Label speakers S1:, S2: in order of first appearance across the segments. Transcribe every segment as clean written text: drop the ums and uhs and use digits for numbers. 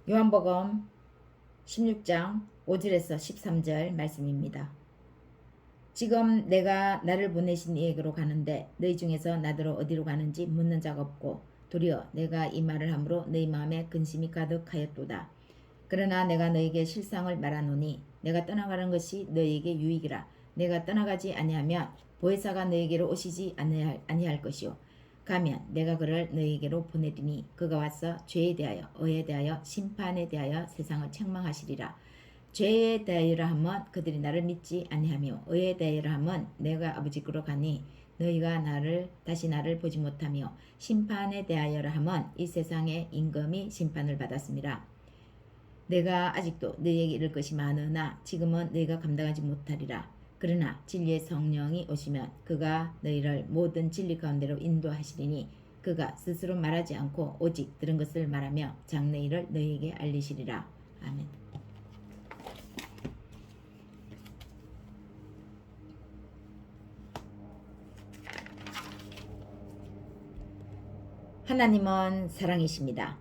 S1: 요한복음 16장 5절에서 13절 말씀입니다. 지금 내가 나를 보내신 이에게로 가는데 너희 중에서 나더러 어디로 가는지 묻는 자가 없고 도리어 내가 이 말을 함으로 너희 마음에 근심이 가득하였도다. 그러나 내가 너희에게 실상을 말하노니 내가 떠나가는 것이 너희에게 유익이라. 내가 떠나가지 아니하면 보혜사가 너희에게로 오시지 아니할 것이요 가면 내가 그를 너희에게로 보내리니 그가 와서 죄에 대하여 의에 대하여 심판에 대하여 세상을 책망하시리라. 죄에 대하여라 하면 그들이 나를 믿지 아니하며 의에 대하여라 하면 내가 아버지께로 가니 너희가 다시 나를 보지 못하며 심판에 대하여라 하면 이 세상의 임금이 심판을 받았습니다. 내가 아직도 너희에게 이를 것이 많으나 지금은 너희가 감당하지 못하리라. 그러나 진리의 성령이 오시면 그가 너희를 모든 진리 가운데로 인도하시리니 그가 스스로 말하지 않고 오직 들은 것을 말하며 장래일을 너희에게 알리시리라. 아멘. 하나님은 사랑이십니다.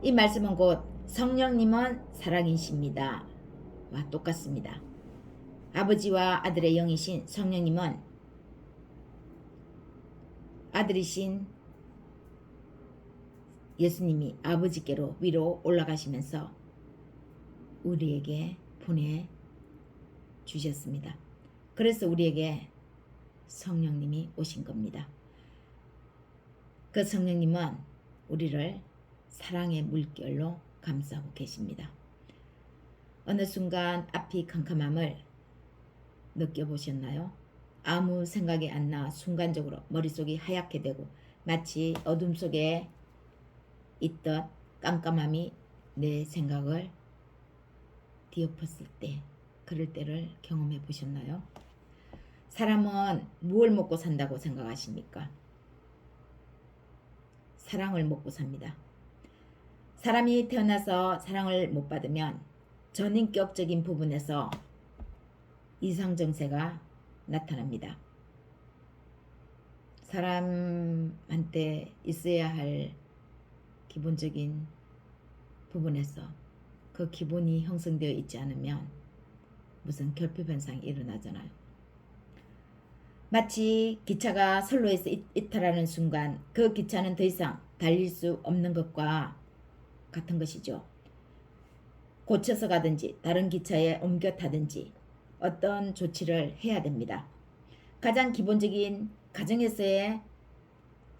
S1: 이 말씀은 곧 성령님은 사랑이십니다. 와 똑같습니다. 아버지와 아들의 영이신 성령님은 아들이신 예수님이 아버지께로 위로 올라가시면서 우리에게 보내주셨습니다. 그래서 우리에게 성령님이 오신 겁니다. 그 성령님은 우리를 사랑의 물결로 감싸고 계십니다. 어느 순간 앞이 캄캄함을 느껴보셨나요? 아무 생각이 안 나 순간적으로 머릿속이 하얗게 되고 마치 어둠 속에 있던 깜깜함이 내 생각을 뒤엎었을 때, 그럴 때를 경험해 보셨나요? 사람은 무엇을 먹고 산다고 생각하십니까? 사랑을 먹고 삽니다. 사람이 태어나서 사랑을 못 받으면 전인격적인 부분에서 이상정세가 나타납니다. 사람한테 있어야 할 기본적인 부분에서 그 기본이 형성되어 있지 않으면 무슨 결핍 현상이 일어나잖아요. 마치 기차가 선로에서 이탈하는 순간 그 기차는 더 이상 달릴 수 없는 것과 같은 것이죠. 고쳐서 가든지 다른 기차에 옮겨 타든지 어떤 조치를 해야 됩니다. 가장 기본적인 가정에서의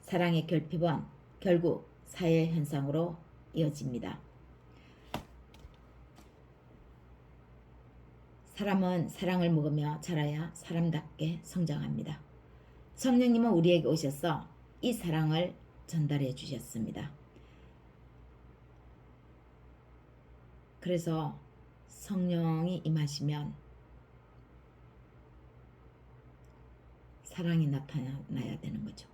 S1: 사랑의 결핍은 결국 사회 현상으로 이어집니다. 사람은 사랑을 먹으며 자라야 사람답게 성장합니다. 성령님은 우리에게 오셔서 이 사랑을 전달해 주셨습니다. 그래서 성령이 임하시면 사랑이 나타나야 되는 거죠.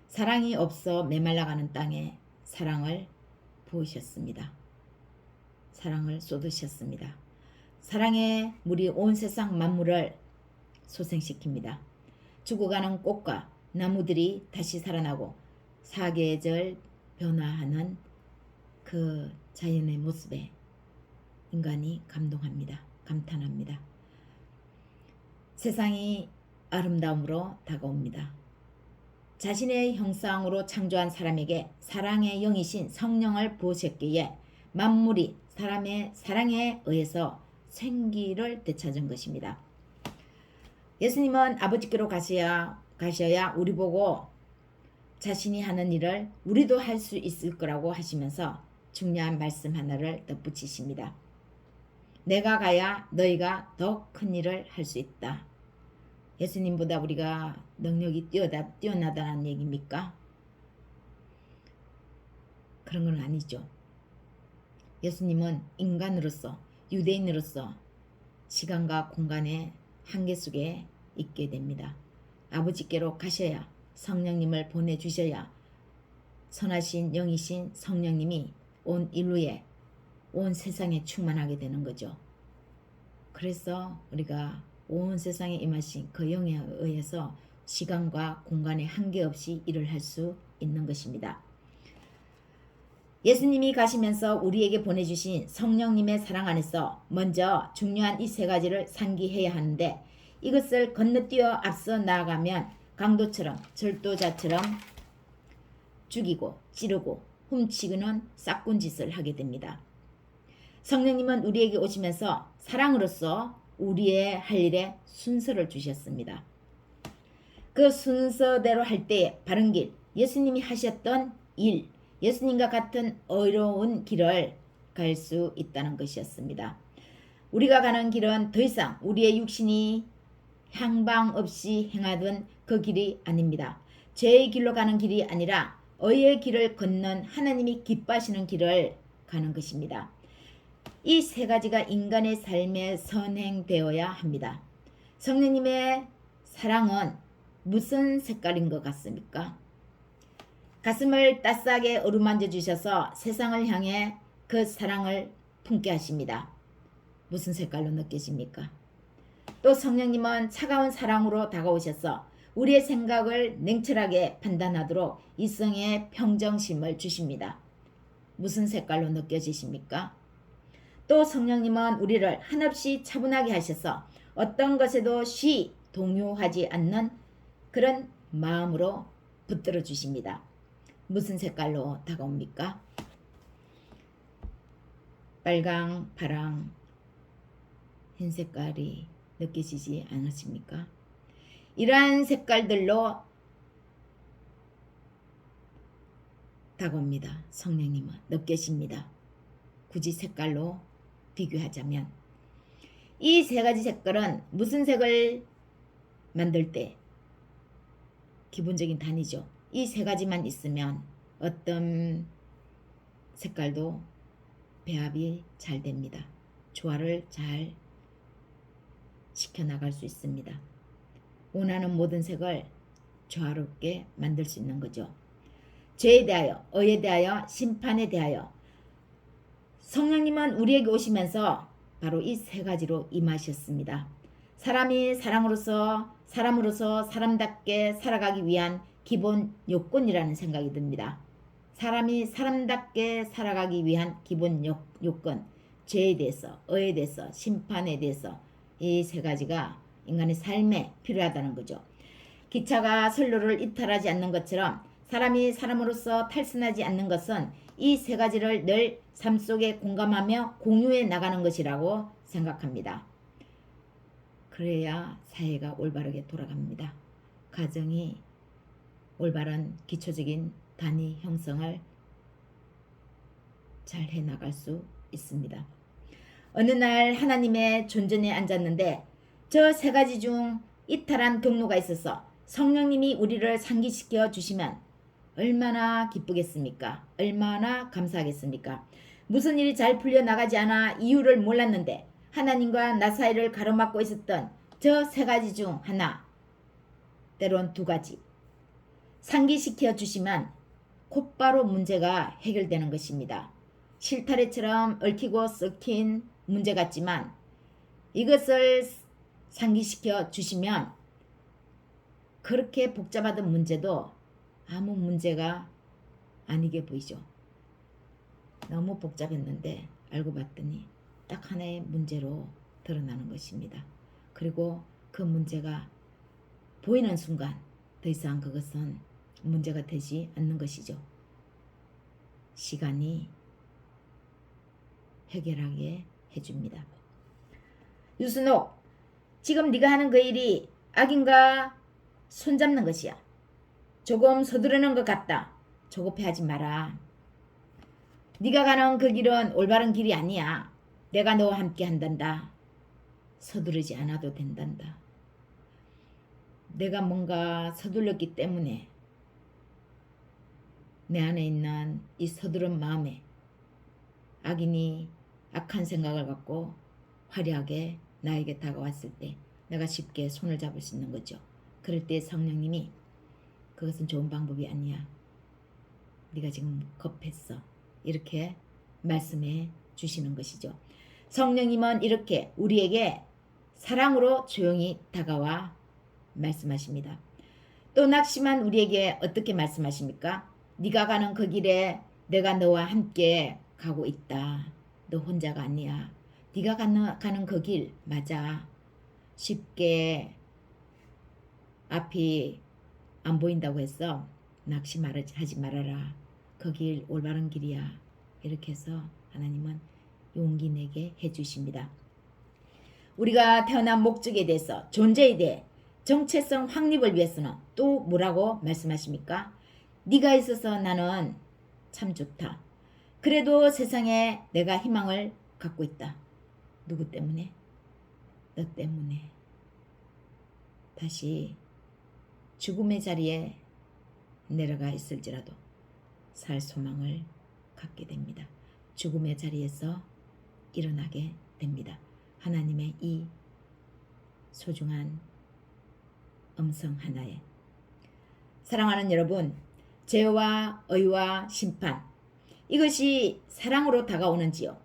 S1: 사랑이 없어 메말라가는 땅에 사랑을 부으셨습니다. 사랑을 쏟으셨습니다. 사랑의 물이 온 세상 만물을 소생시킵니다. 죽어가는 꽃과 나무들이 다시 살아나고 사계절 변화하는 그 자연의 모습에 인간이 감동합니다. 감탄합니다. 세상이 아름다움으로 다가옵니다. 자신의 형상으로 창조한 사람에게 사랑의 영이신 성령을 부으셨기에 만물이 사람의 사랑에 의해서 생기를 되찾은 것입니다. 예수님은 아버지께로 가셔야 우리 보고 자신이 하는 일을 우리도 할 수 있을 거라고 하시면서 중요한 말씀 하나를 덧붙이십니다. 내가 가야 너희가 더 큰 일을 할 수 있다. 예수님보다 우리가 능력이 뛰어나다는 얘기입니까? 그런 건 아니죠. 예수님은 인간으로서, 유대인으로서 시간과 공간의 한계 속에 있게 됩니다. 아버지께로 가셔야, 성령님을 보내주셔야 선하신 영이신 성령님이 온 인류에, 온 세상에 충만하게 되는 거죠. 그래서 우리가 온 세상에 임하신 그 영에 의해서 시간과 공간에 한계 없이 일을 할 수 있는 것입니다. 예수님이 가시면서 우리에게 보내주신 성령님의 사랑 안에서 먼저 중요한 이 세 가지를 상기해야 하는데 이것을 건너뛰어 앞서 나아가면 강도처럼 절도자처럼 죽이고 찌르고 훔치고는 싹군 짓을 하게 됩니다. 성령님은 우리에게 오시면서 사랑으로서 우리의 할 일에 순서를 주셨습니다. 그 순서대로 할 때에 바른 길, 예수님이 하셨던 일, 예수님과 같은 어려운 길을 갈 수 있다는 것이었습니다. 우리가 가는 길은 더 이상 우리의 육신이 향방 없이 행하던 그 길이 아닙니다. 죄의 길로 가는 길이 아니라 의의 길을 걷는 하나님이 기뻐하시는 길을 가는 것입니다. 이 세 가지가 인간의 삶에 선행되어야 합니다. 성령님의 사랑은 무슨 색깔인 것 같습니까? 가슴을 따스하게 어루만져 주셔서 세상을 향해 그 사랑을 품게 하십니다. 무슨 색깔로 느껴집니까? 또 성령님은 차가운 사랑으로 다가오셔서 우리의 생각을 냉철하게 판단하도록 이성의 평정심을 주십니다. 무슨 색깔로 느껴지십니까? 또 성령님은 우리를 한없이 차분하게 하셔서 어떤 것에도 쉬 동요하지 않는 그런 마음으로 붙들어 주십니다. 무슨 색깔로 다가옵니까? 빨강, 파랑, 흰 색깔이 느껴지지 않으십니까? 이러한 색깔들로 다가옵니다. 성령님은 느껴집니다. 굳이 색깔로 비교하자면 이 세 가지 색깔은 무슨 색을 만들 때 기본적인 단위죠. 이 세 가지만 있으면 어떤 색깔도 배합이 잘 됩니다. 조화를 잘 시켜나갈 수 있습니다. 원하는 모든 색을 조화롭게 만들 수 있는 거죠. 죄에 대하여, 의에 대하여, 심판에 대하여 성령님은 우리에게 오시면서 바로 이 세 가지로 임하셨습니다. 사람이 사람으로서 사람답게 살아가기 위한 기본 요건이라는 생각이 듭니다. 사람이 사람답게 살아가기 위한 기본 요건, 죄에 대해서, 의에 대해서, 심판에 대해서 이 세 가지가 인간의 삶에 필요하다는 거죠. 기차가 선로를 이탈하지 않는 것처럼 사람이 사람으로서 탈선하지 않는 것은 이 세 가지를 늘 삶 속에 공감하며 공유해 나가는 것이라고 생각합니다. 그래야 사회가 올바르게 돌아갑니다. 가정이 올바른 기초적인 단위 형성을 잘 해나갈 수 있습니다. 어느 날 하나님의 존전에 앉았는데 저 세 가지 중 이탈한 경로가 있어서 성령님이 우리를 상기시켜 주시면 얼마나 기쁘겠습니까? 얼마나 감사하겠습니까? 무슨 일이 잘 풀려나가지 않아 이유를 몰랐는데 하나님과 나 사이를 가로막고 있었던 저 세 가지 중 하나, 때론 두 가지 상기시켜 주시면 곧바로 문제가 해결되는 것입니다. 실타래처럼 얽히고 썩힌 문제 같지만 이것을 상기시켜 주시면 그렇게 복잡하던 문제도 아무 문제가 아니게 보이죠. 너무 복잡했는데 알고 봤더니 딱 하나의 문제로 드러나는 것입니다. 그리고 그 문제가 보이는 순간 더 이상 그것은 문제가 되지 않는 것이죠. 시간이 해결하게 해줍니다. 유순옥, 지금 네가 하는 그 일이 악인가 손잡는 것이야. 조금 서두르는 것 같다. 조급해하지 마라. 네가 가는 그 길은 올바른 길이 아니야. 내가 너와 함께 한단다. 서두르지 않아도 된단다. 내가 뭔가 서둘렀기 때문에 내 안에 있는 이 서두른 마음에 악인이 악한 생각을 갖고 화려하게 나에게 다가왔을 때 내가 쉽게 손을 잡을 수 있는 거죠. 그럴 때 성령님이 그것은 좋은 방법이 아니야. 네가 지금 급했어. 이렇게 말씀해 주시는 것이죠. 성령님은 이렇게 우리에게 사랑으로 조용히 다가와 말씀하십니다. 또 낙심한 우리에게 어떻게 말씀하십니까? 네가 가는 그 길에 내가 너와 함께 가고 있다. 너 혼자가 아니야. 네가 가는 그 길 맞아. 쉽게 앞이 안 보인다고 했어. 하지 말아라. 그 길 올바른 길이야. 이렇게 해서 하나님은 용기 내게 해주십니다. 우리가 태어난 목적에 대해서, 존재에 대해, 정체성 확립을 위해서는 또 뭐라고 말씀하십니까? 네가 있어서 나는 참 좋다. 그래도 세상에 내가 희망을 갖고 있다. 누구 때문에? 너 때문에. 다시 죽음의 자리에 내려가 있을지라도 살 소망을 갖게 됩니다. 죽음의 자리에서 일어나게 됩니다. 하나님의 이 소중한 음성 하나에. 사랑하는 여러분, 죄와 의와 심판, 이것이 사랑으로 다가오는지요?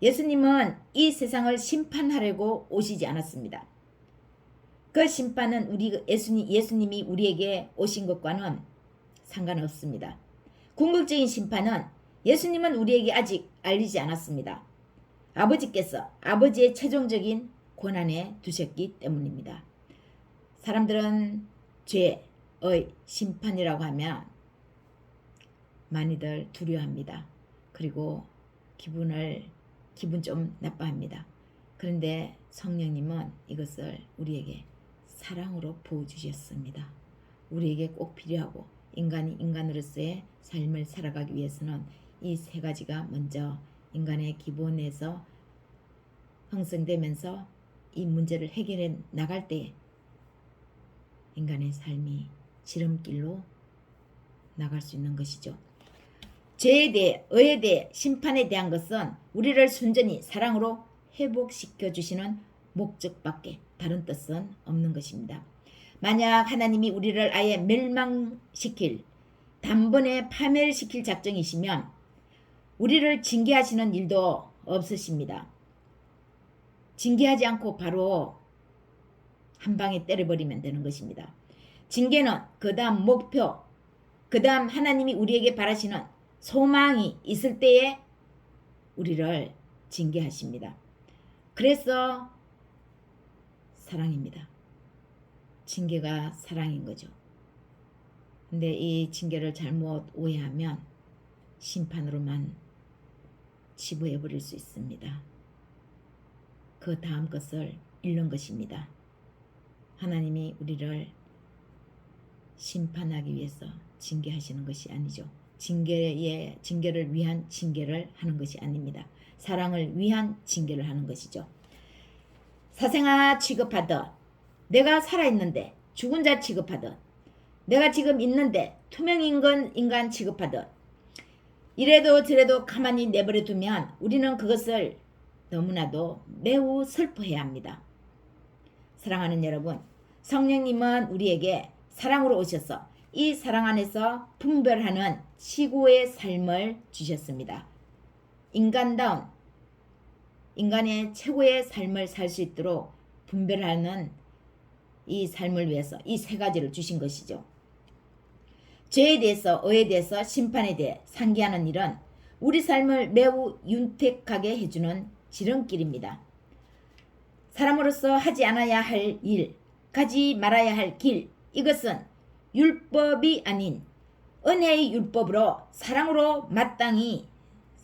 S1: 예수님은 이 세상을 심판하려고 오시지 않았습니다. 그 심판은 예수님이 우리에게 오신 것과는 상관없습니다. 궁극적인 심판은 예수님은 우리에게 아직 알리지 않았습니다. 아버지께서 아버지의 최종적인 권한에 두셨기 때문입니다. 사람들은 죄의 심판이라고 하면 많이들 두려워합니다. 그리고 기분 좀 나빠합니다. 그런데 성령님은 이것을 우리에게 사랑으로 부어주셨습니다. 우리에게 꼭 필요하고 인간이 인간으로서의 삶을 살아가기 위해서는 이 세 가지가 먼저 인간의 기본에서 형성되면서 이 문제를 해결해 나갈 때 인간의 삶이 지름길로 나갈 수 있는 것이죠. 죄에 대해, 의에 대해, 심판에 대한 것은 우리를 순전히 사랑으로 회복시켜 주시는 목적밖에 다른 뜻은 없는 것입니다. 만약 하나님이 우리를 아예 멸망시킬, 단번에 파멸시킬 작정이시면 우리를 징계하시는 일도 없으십니다. 징계하지 않고 바로 한 방에 때려버리면 되는 것입니다. 징계는 그 다음 목표, 그 다음 하나님이 우리에게 바라시는 소망이 있을 때에 우리를 징계하십니다. 그래서 사랑입니다. 징계가 사랑인 거죠. 근데 이 징계를 잘못 오해하면 심판으로만 치부해 버릴 수 있습니다. 그 다음 것을 잃는 것입니다. 하나님이 우리를 심판하기 위해서 징계하시는 것이 아니죠. 징계를 위한 징계를 하는 것이 아닙니다. 사랑을 위한 징계를 하는 것이죠. 사생아 취급하듯, 내가 살아있는데 죽은 자 취급하듯, 내가 지금 있는데 투명인간 취급하듯, 이래도 저래도 가만히 내버려 두면 우리는 그것을 너무나도 매우 슬퍼해야 합니다. 사랑하는 여러분, 성령님은 우리에게 사랑으로 오셔서 이 사랑 안에서 분별하는 지구의 삶을 주셨습니다. 인간다운 인간의 최고의 삶을 살 수 있도록 분별하는 이 삶을 위해서 이 세 가지를 주신 것이죠. 죄에 대해서, 의에 대해서, 심판에 대해 상기하는 일은 우리 삶을 매우 윤택하게 해주는 지름길입니다. 사람으로서 하지 않아야 할 일, 가지 말아야 할 길, 이것은 율법이 아닌 은혜의 율법으로 사랑으로 마땅히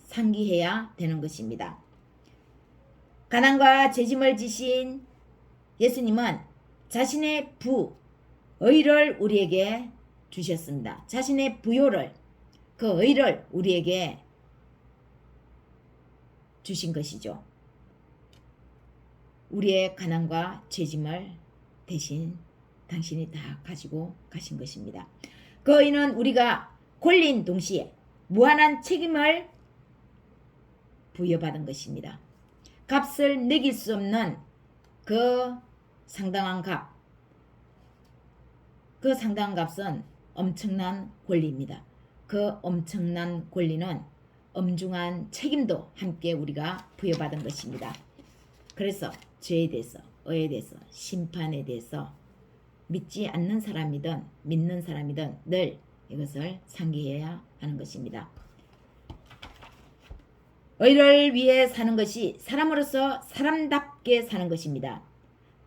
S1: 상기해야 되는 것입니다. 가난과 죄짐을 지신 예수님은 자신의 의를 우리에게 주셨습니다. 자신의 부요를, 그 의를 우리에게 주신 것이죠. 우리의 가난과 죄짐을 대신 당신이 다 가지고 가신 것입니다. 그 의는 우리가 권리인 동시에 무한한 책임을 부여받은 것입니다. 값을 매길 수 없는 그 상당한 값, 그 상당한 값은 엄청난 권리입니다. 그 엄청난 권리는 엄중한 책임도 함께 우리가 부여받은 것입니다. 그래서 죄에 대해서, 의에 대해서, 심판에 대해서 믿지 않는 사람이든 믿는 사람이든 늘 이것을 상기해야 하는 것입니다. 의를 위해 사는 것이 사람으로서 사람답게 사는 것입니다.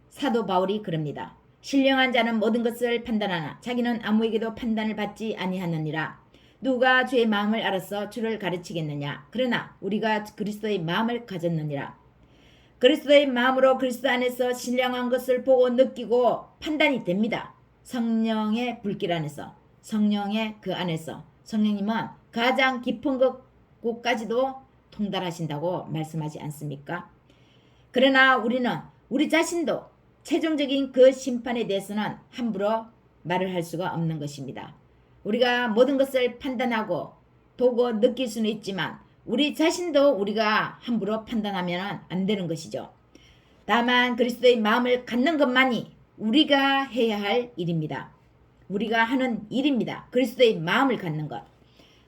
S1: 사도 바울이 그럽니다. 신령한 자는 모든 것을 판단하나 자기는 아무에게도 판단을 받지 아니하느니라. 누가 주의 마음을 알아서 주를 가르치겠느냐. 그러나 우리가 그리스도의 마음을 가졌느니라. 그리스도의 마음으로 그리스도 안에서 신령한 것을 보고 느끼고 판단이 됩니다. 성령의 불길 안에서, 성령의 그 안에서. 성령님은 가장 깊은 곳까지도 통달하신다고 말씀하지 않습니까? 그러나 우리는 우리 자신도 최종적인 그 심판에 대해서는 함부로 말을 할 수가 없는 것입니다. 우리가 모든 것을 판단하고 보고 느낄 수는 있지만 우리 자신도 우리가 함부로 판단하면 안 되는 것이죠. 다만 그리스도의 마음을 갖는 것만이 우리가 해야 할 일입니다. 우리가 하는 일입니다. 그리스도의 마음을 갖는 것.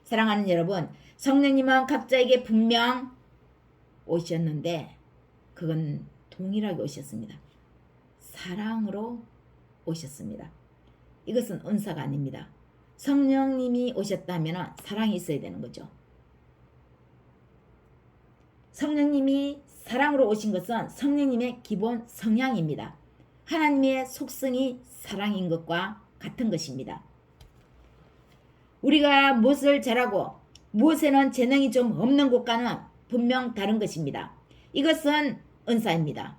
S1: 사랑하는 여러분, 성령님은 각자에게 분명 오셨는데 그건 동일하게 오셨습니다. 사랑으로 오셨습니다. 이것은 은사가 아닙니다. 성령님이 오셨다면 사랑이 있어야 되는 거죠. 성령님이 사랑으로 오신 것은 성령님의 기본 성향입니다. 하나님의 속성이 사랑인 것과 같은 것입니다. 우리가 무엇을 잘하고 무엇에는 재능이 좀 없는 것과는 분명 다른 것입니다. 이것은 은사입니다.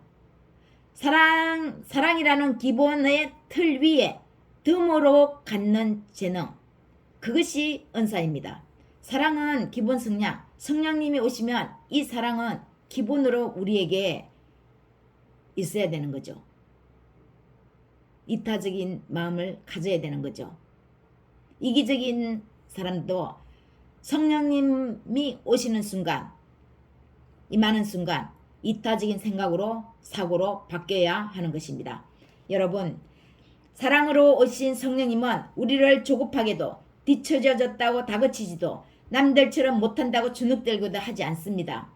S1: 사랑이라는 기본의 틀 위에 덤으로 갖는 재능, 그것이 은사입니다. 사랑은 기본 성향, 성령님이 오시면 이 사랑은 기본으로 우리에게 있어야 되는 거죠. 이타적인 마음을 가져야 되는 거죠. 이기적인 사람도 성령님이 오시는 순간, 임하는 순간 이타적인 생각으로 사고로 바뀌어야 하는 것입니다. 여러분, 사랑으로 오신 성령님은 우리를 조급하게도 뒤처져졌다고 다그치지도 남들처럼 못한다고 주눅들고도 하지 않습니다.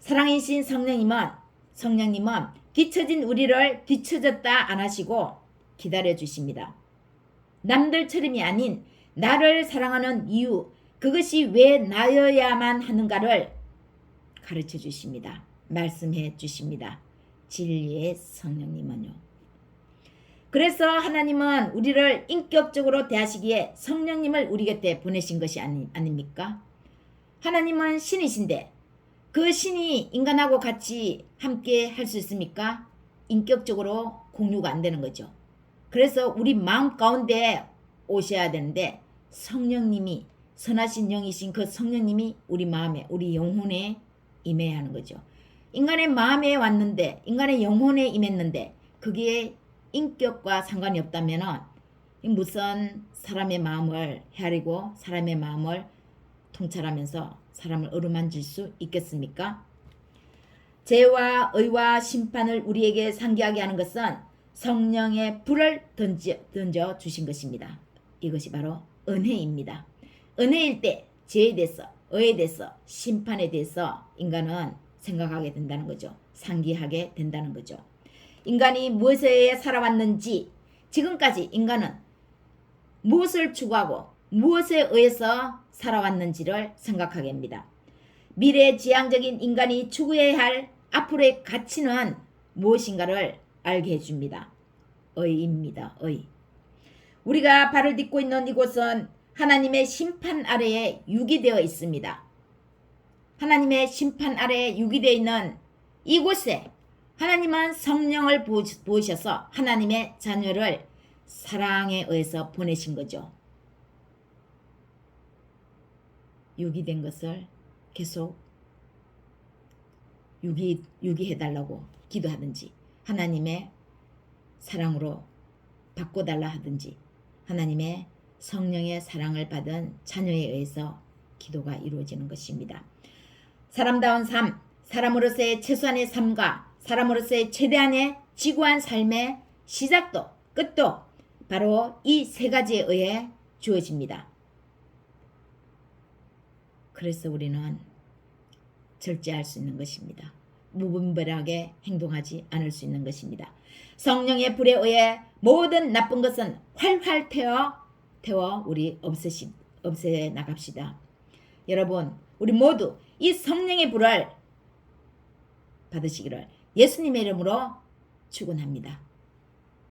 S1: 사랑이신 성령님은 뒤처진 우리를 뒤처졌다 안 하시고 기다려 주십니다. 남들처럼이 아닌 나를 사랑하는 이유, 그것이 왜 나여야만 하는가를 가르쳐 주십니다. 말씀해 주십니다. 진리의 성령님은요. 그래서 하나님은 우리를 인격적으로 대하시기에 성령님을 우리 곁에 보내신 것이 아닙니까? 하나님은 신이신데 그 신이 인간하고 같이 함께 할 수 있습니까? 인격적으로 공유가 안 되는 거죠. 그래서 우리 마음 가운데 오셔야 되는데 성령님이, 선하신 영이신 그 성령님이 우리 마음에, 우리 영혼에 임해야 하는 거죠. 인간의 마음에 왔는데, 인간의 영혼에 임했는데 그게 인격과 상관이 없다면 무슨 사람의 마음을 헤아리고 사람의 마음을 통찰하면서 사람을 어루만질 수 있겠습니까? 죄와 의와 심판을 우리에게 상기하게 하는 것은 성령의 불을 던져 주신 것입니다. 이것이 바로 은혜입니다. 은혜일 때 죄에 대해서, 의에 대해서, 심판에 대해서 인간은 생각하게 된다는 거죠. 상기하게 된다는 거죠. 인간이 무엇에 의해 살아왔는지, 지금까지 인간은 무엇을 추구하고 무엇에 의해서 살아왔는지를 생각하게 합니다. 미래지향적인 인간이 추구해야 할 앞으로의 가치는 무엇인가를 알게 해줍니다. 의입니다. 의. 우리가 발을 딛고 있는 이곳은 하나님의 심판 아래에 유기되어 있습니다. 하나님의 심판 아래에 유기되어 있는 이곳에 하나님은 성령을 부으셔서 하나님의 자녀를 사랑에 의해서 보내신 거죠. 유기된 것을 계속 유기해달라고 기도하든지 하나님의 사랑으로 바꿔달라 하든지 하나님의 성령의 사랑을 받은 자녀에 의해서 기도가 이루어지는 것입니다. 사람다운 삶, 사람으로서의 최소한의 삶과 사람으로서의 최대한의 지구한 삶의 시작도 끝도 바로 이 세 가지에 의해 주어집니다. 그래서 우리는 절제할 수 있는 것입니다. 무분별하게 행동하지 않을 수 있는 것입니다. 성령의 불에 의해 모든 나쁜 것은 활활 태어 태워 우리 없애 나갑시다. 여러분, 우리 모두 이 성령의 불을 받으시기를 예수님의 이름으로 축원합니다.